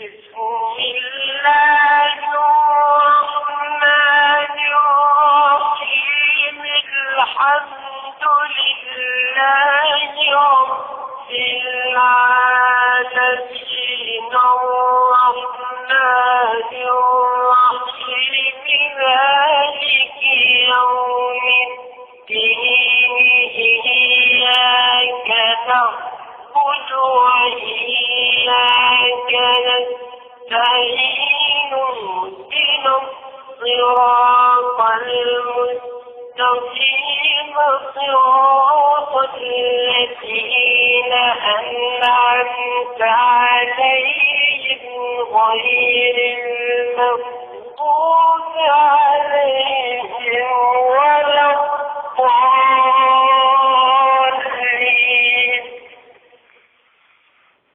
بسم الله الرحمن الرحيم الحمد لله رب العالمين الرحمن الرحيم مالك يوم الدين إياك نعبد وإياك نستعين اهدنا الصراط المستقيم صراط الذين أنعمت عليهم غير المغضوب عليهم